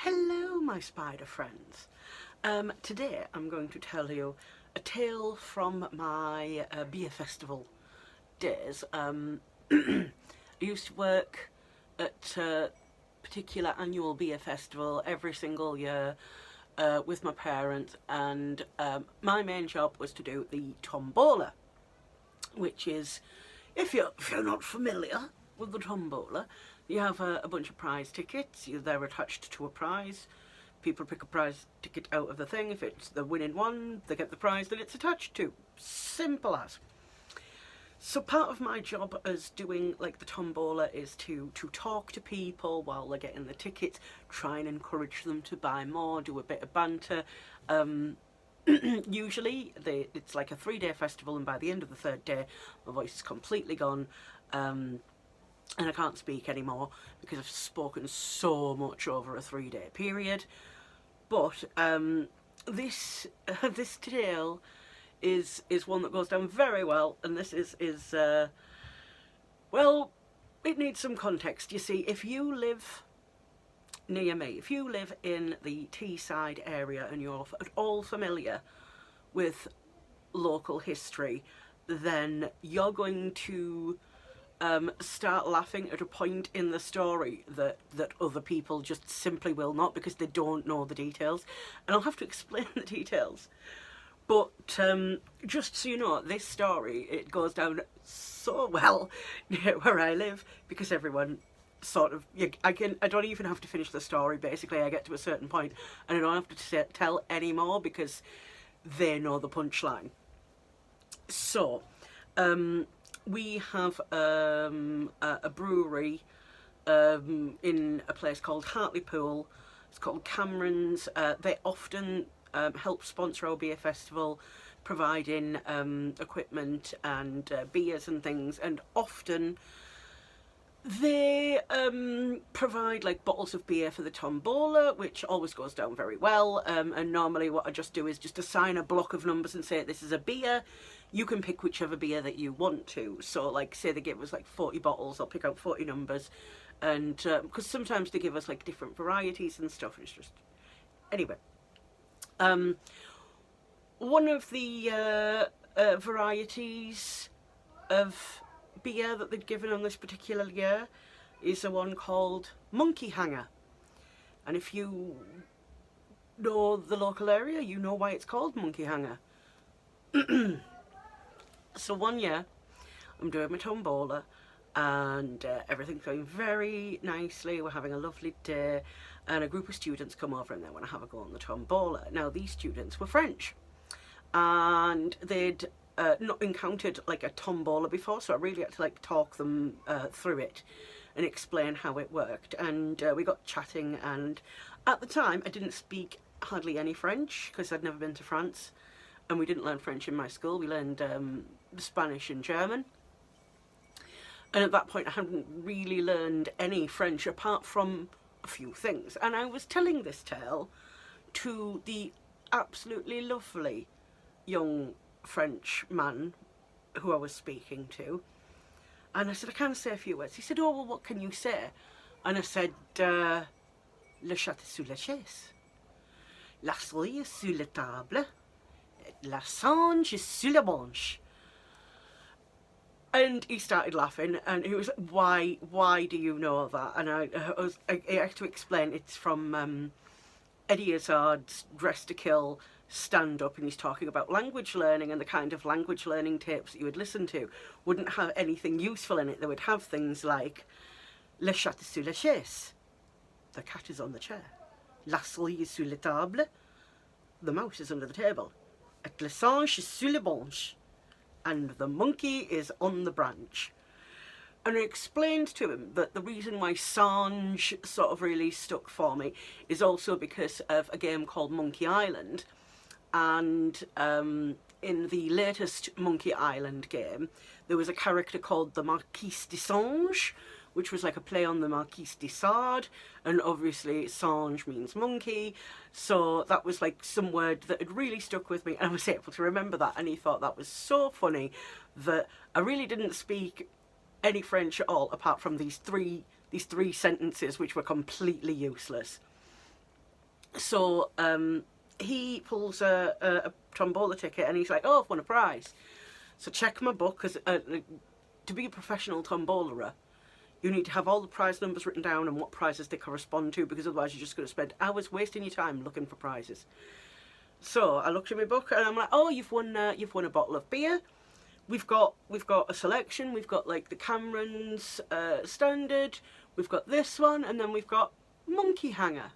Hello, my spider friends. Today I'm going to tell you a tale from my beer festival days. I used to work at a particular annual beer festival every single year with my parents, and my main job was to do the tombola, which is, if you're not familiar with the tombola, you have a bunch of prize tickets. They're attached to a prize. People pick a prize ticket out of the thing. If it's the winning one, they get the prize that it's attached to. Simple as. So part of my job as doing like the tombola is to talk to people while they're getting the tickets, try and encourage them to buy more, do a bit of banter. Usually it's like a 3-day festival, and by the end of the 3rd day my voice is completely gone, and I can't speak anymore because I've spoken so much over a 3-day period. But this tale is one that goes down very well, and this is well, it needs some context. You see, if you live near me, if you live in the Teesside area and you're at all familiar with local history, then you're going to start laughing at a point in the story that other people just simply will not, because they don't know the details, and I'll have to explain the details. But just so you know, this story, it goes down so well near where I live, because everyone sort of, I don't even have to finish the story. Basically, I get to a certain point and I don't have to tell any more because they know the punchline. So we have a brewery in a place called Hartlepool. It's called Cameron's. They often help sponsor our beer festival, providing equipment and beers and things, and often they provide like bottles of beer for the tombola, which always goes down very well. And normally what I just do is just assign a block of numbers and say, this is a beer. You can pick whichever beer that you want to. So like, say they give us like 40 bottles, I'll pick out 40 numbers. And because sometimes they give us like different varieties and stuff. It's just, anyway. One of the varieties of beer that they'd given on this particular year is the one called Monkey Hanger. And if you know the local area, you know why it's called Monkey Hanger. So one year I'm doing my tombola and everything's going very nicely. We're having a lovely day, and a group of students come over and they want to have a go on the tombola. Now these students were French, and they'd not encountered like a tombola before, so I really had to like talk them through it and explain how it worked. And we got chatting, and at the time I didn't speak hardly any French because I'd never been to France, and we didn't learn French in my school. We learned Spanish and German, and at that point I hadn't really learned any French apart from a few things. And I was telling this tale to the absolutely lovely young French man who I was speaking to, and I said, I can't say a few words. He said, oh, well, what can you say? And I said, le chat est sous la chaise, la souris est sous la table, la singe est sous la branche. And he started laughing, and he was like, why do you know that? And I had to explain it's from Eddie Izzard's Dress to Kill stand-up, and he's talking about language learning, and the kind of language learning tapes that you would listen to wouldn't have anything useful in it. They would have things like le chat est sous la chaise, the cat is on the chair, la souris est sous la table, the mouse is under the table, et le singe est sous la branche, and the monkey is on the branch. And I explained to him that the reason why Sange sort of really stuck for me is also because of a game called Monkey Island. And in the latest Monkey Island game, there was a character called the Marquise de Sange, which was like a play on the Marquise de Sade, and obviously Sange means monkey, so that was like some word that had really stuck with me, and I was able to remember that. And he thought that was so funny that I really didn't speak any French at all apart from these three sentences which were completely useless. So he pulls a tombola ticket and he's like, oh, I've won a prize. So check my book, because to be a professional tombolarer, you need to have all the prize numbers written down and what prizes they correspond to, because otherwise you're just going to spend hours wasting your time looking for prizes. So I looked at my book and I'm like, oh, you've won a bottle of beer. We've got a selection. We've got like the Cameron's standard. We've got this one, and then we've got Monkey Hanger.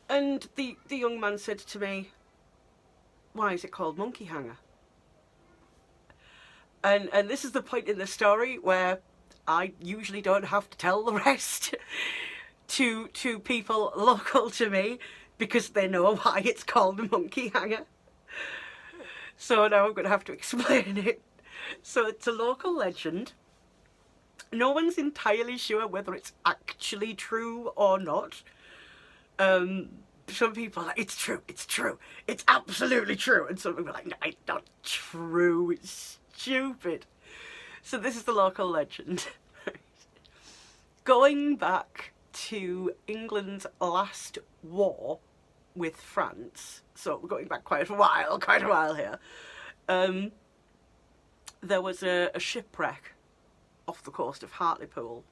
And the young man said to me, why is it called Monkey Hanger? And this is the point in the story where I usually don't have to tell the rest to people local to me, because they know why it's called the Monkey Hanger. So now I'm going to have to explain it. So it's a local legend. No one's entirely sure whether it's actually true or not. Some people are like, it's true, it's absolutely true. And some people are like, no, it's not true, it's stupid. So this is the local legend. Going back to England's last war with France, so we're going back quite a while here, there was a shipwreck off the coast of Hartlepool.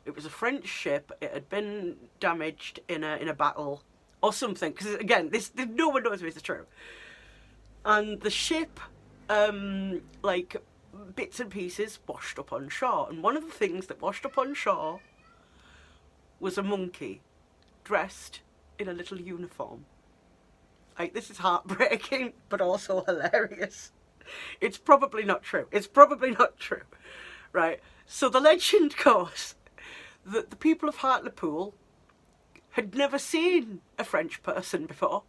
It was a French ship. It had been damaged in a battle or something, because again, no one knows if it's true. And the ship, like bits and pieces, washed up on shore. And one of the things that washed up on shore was a monkey dressed in a little uniform. Like, this is heartbreaking, but also hilarious. It's probably not true. Right? So the legend goes that the people of Hartlepool had never seen a French person before.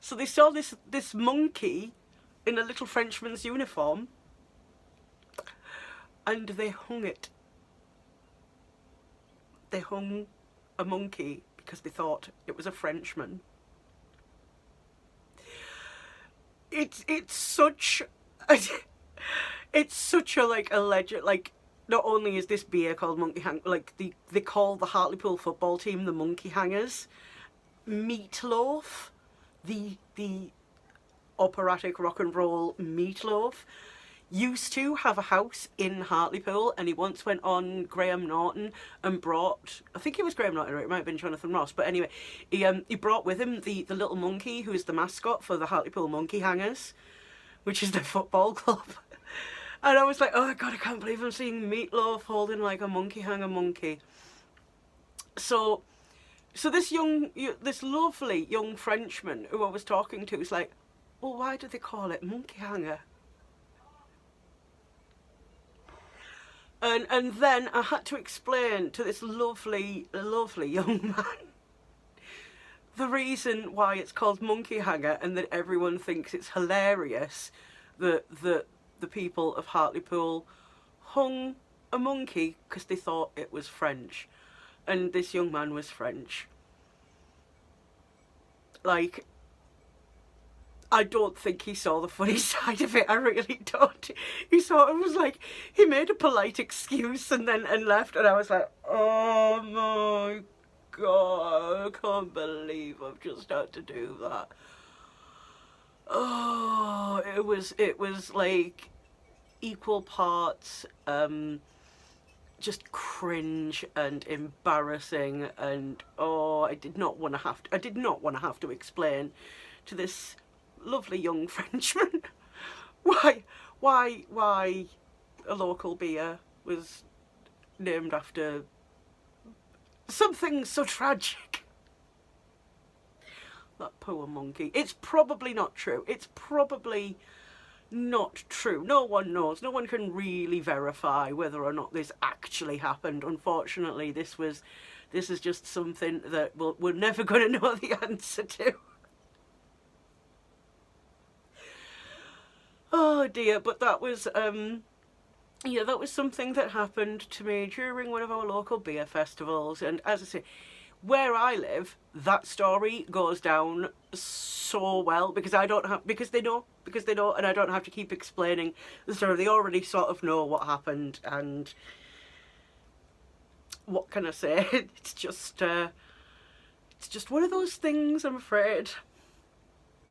So they saw this monkey in a little Frenchman's uniform, and they hung it. They hung a monkey because they thought it was a Frenchman. It's such a like a legend. Like, not only is this beer called Monkey Hanger, like they call the Hartlepool football team the Monkey Hangers. Meatloaf, the operatic rock and roll Meatloaf, used to have a house in Hartlepool, and he once went on Graham Norton and brought, I think it was Graham Norton, or it might have been Jonathan Ross, but anyway, he brought with him the little monkey who is the mascot for the Hartlepool Monkey Hangers, which is their football club. And I was like, oh my God, I can't believe I'm seeing Meatloaf holding like a monkey hanger monkey. So this lovely young Frenchman who I was talking to was like, well, why do they call it Monkey Hanger? And then I had to explain to this lovely young man the reason why it's called Monkey Hanger, and that everyone thinks it's hilarious that the people of Hartlepool hung a monkey because they thought it was French. And this young man was French. Like, I don't think he saw the funny side of it. I really don't. He sort of was like, he made a polite excuse and left, and I was like, oh my God, I can't believe I've just had to do that. Oh, it was like equal parts just cringe and embarrassing, and I did not want to have to explain to this lovely young Frenchman why a local beer was named after something so tragic. That poor monkey. It's probably not true. No one knows. No one can really verify whether or not this actually happened. Unfortunately, this is just something that we're never going to know the answer to. Oh dear, but that was that was something that happened to me during one of our local beer festivals. And as I say, where I live, that story goes down so well because they know, and I don't have to keep explaining the story. They already sort of know what happened, and what can I say? It's just It's just one of those things, I'm afraid.